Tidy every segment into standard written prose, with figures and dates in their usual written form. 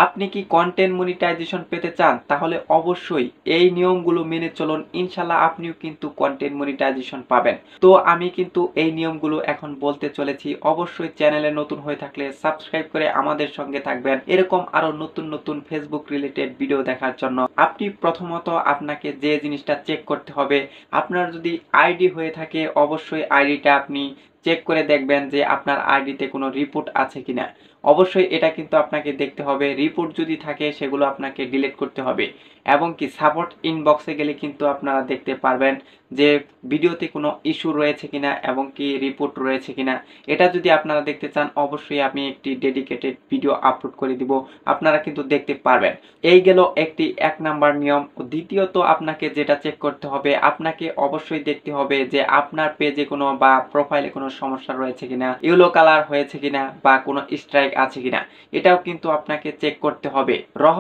আপনি কি content monetization পেতে চান? তাহলে অবশ্যই এই নিয়মগুলো মেনে চলুন। ইনশাআল্লাহ আপনিও কিন্তু কন্টেন্ট মনিটাইজেশন পাবেন। তো আমি কিন্তু এই নিয়মগুলো এখন বলতে চলেছি। অবশ্যই চ্যানেলে নতুন হয়ে থাকলে সাবস্ক্রাইব করে আমাদের সঙ্গে থাকবেন। এরকম আরো নতুন নতুন ফেসবুক রিলেটেড ভিডিও দেখার জন্য আপনি প্রথমত আপনাকে যে জিনিসটা চেক করতে হবে, আপনার যদি আইডি হয়ে থাকে অবশ্যই আইডিটা আপনি চেক করে দেখবেন যে আপনার আইডিতে কোনো রিপোর্ট আছে কিনা। অবশ্যই এটা কিন্তু আপনাকে দেখতে হবে। রিপোর্ট যদি থাকে সেগুলো আপনাকে ডিলিট করতে হবে এবং কি সাপোর্ট ইনবক্সে গেলে কিন্তু আপনারা দেখতে পারবেন যে ভিডিওতে কোনো ইস্যু রয়েছে কিনা এবং কি রিপোর্ট রয়েছে কিনা। এটা যদি আপনারা দেখতে চান অবশ্যই আমি একটি ডেডিকেটেড ভিডিও আপলোড করে দিব, আপনারা কিন্তু দেখতে পারবেন। এই গেল একটি 1 নাম্বার নিয়ম। দ্বিতীয়ত আপনাকে যেটা চেক করতে হবে, আপনাকে অবশ্যই দেখতে হবে যে আপনার পেজে কোনো বা প্রোফাইলে কোনো সমস্যা রয়েছে কিনা, ইয়েলো কালার হয়েছে কিনা বা কোনো স্ট্রাইক আছে কিনা, এটাও কিন্তু আপনাকে চেক করতে হবে। রহ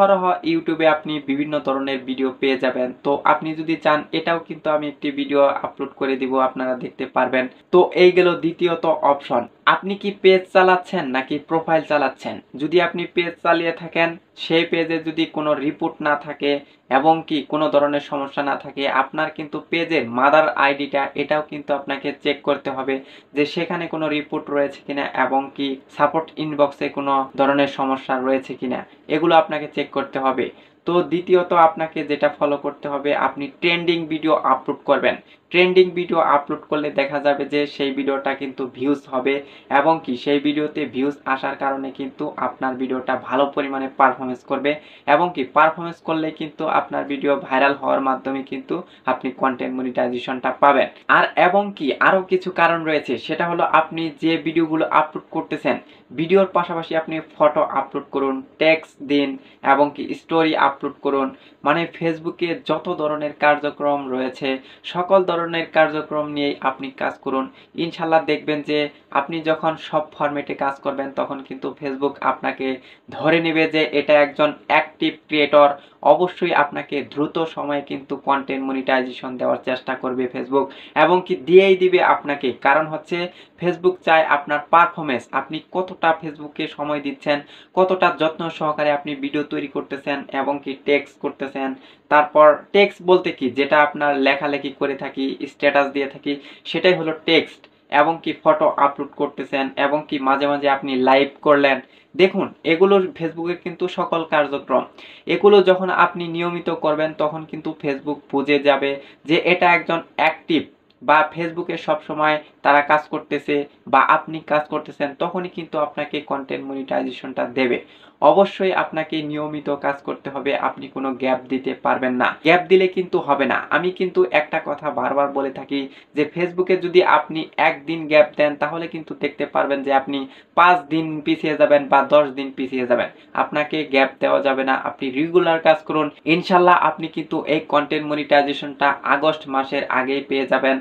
ইউটিউবে আপনি বিভিন্ন ধরনের ভিডিও পেয়ে যাবেন। তো আপনি যদি চান এটাও কিন্তু আমি একটি ভিডিও আপলোড করে দিব, আপনারা দেখতে পারবেন। তো এই গেল দ্বিতীয়ত অপশন। আপনি কি পেজ চালাচ্ছেন নাকি প্রোফাইল চালাচ্ছেন? যদি আপনি পেজ চালিয়ে থাকেন, সেই পেজে যদি কোনো রিপোর্ট না থাকে এবং কি কোনো ধরনের সমস্যা না থাকে, আপনার কিন্তু পেজের মাদার আইডিটা এটাও কিন্তু আপনাকে চেক করতে হবে যে সেখানে কোনো রিপোর্ট রয়েছে কিনা এবং কি সাপোর্ট ইনবক্সে কোনো ধরনের সমস্যা রয়েছে কিনা, এগুলো আপনাকে চেক করতে হবে। তো দ্বিতীয়ত আপনাকে যেটা ফলো করতে হবে, আপনি ট্রেন্ডিং ভিডিও আপলোড করবেন। ট্রেন্ডিং ভিডিও আপলোড করলে দেখা যাবে যে সেই ভিডিওটা কিন্তু ভিউজ হবে এবং কি সেই ভিডিওতে ভিউজ আসার কারণে কিন্তু আপনার ভিডিওটা ভালো পরিমাণে পারফরমেন্স করবে এবং কি পারফরমেন্স করলে কিন্তু আপনার ভিডিও ভাইরাল হওয়ার মাধ্যমে কিন্তু আপনি কন্টেন্ট মনিটাইজেশনটা পাবেন। আর এবং কি আরো কিছু কারণ রয়েছে, সেটা হলো আপনি যে ভিডিওগুলো আপলোড করতেছেন ভিডিওর পাশাপাশি আপনি ফটো আপলোড করুন, টেক্সট দিন এবং কি স্টোরি আপলোড করুন। মানে ফেসবুকে যত ধরনের কার্যক্রম রয়েছে সকল ধরনের কার্যক্রম নিয়েই আপনি কাজ করুন। ইনশাল্লাহ দেখবেন যে আপনি যখন সব ফরম্যাটে কাজ করবেন তখন কিন্তু ফেসবুক আপনাকে ধরে নেবে যে এটা একজন অ্যাক্টিভ ক্রিয়েটর। অবশ্যই আপনাকে দ্রুত সময়ে কিন্তু কন্টেন্ট মনিটাইজেশন দেওয়ার চেষ্টা করবে ফেসবুক এবং কি দিয়েই দিবে আপনাকে। কারণ হচ্ছে ফেসবুক চায় আপনার পারফরমেন্স, আপনি কতটা ফেসবুকে সময় দিচ্ছেন, কতটা যত্ন সহকারে আপনি ভিডিও তৈরি করতেছেন এবং কি টেক্সট করতেছেন। তারপর টেক্সট বলতে কি যেটা আপনার লেখালেখি করে থাকি, স্ট্যাটাস দিয়ে থাকি, সেটাই হলো টেক্সট। এবং কি ফটো আপলোড করতেছেন এবং কি মাঝে মাঝে আপনি লাইভ করলেন। দেখুন এগুলো ফেসবুকের কিন্তু সকল কার্যক্রম। এগুলো যখন আপনি নিয়মিত করবেন তখন কিন্তু ফেসবুক বুঝে যাবে যে এটা একজন অ্যাক্টিভ বা ফেসবুকে সব সময় তারা কাজ করতেছে বা আপনি কাজ করতেছেন, তখনই কিন্তু আপনাকে কন্টেন্ট মনিটাইজেশনটা দেবে। অবশ্যই আপনাকে নিয়মিত কাজ করতে হবে, আপনি কোনো গ্যাপ দিতে পারবেন না। গ্যাপ দিলে কিন্তু হবে না। আমি কিন্তু একটা কথা বারবার বলে থাকি যে ফেসবুকে যদি আপনি একদিন গ্যাপ দেন তাহলে কিন্তু দেখতে পারবেন যে আপনি 5 দিন পিছিয়ে যাবেন বা 10 দিন পিছিয়ে যাবেন। আপনাকে গ্যাপ দেওয়া যাবে না, আপনি রেগুলার কাজ করুন। ইনশাল্লাহ আপনি কিন্তু এই কন্টেন্ট মনিটাইজেশনটা আগস্ট মাসের আগেই পেয়ে যাবেন।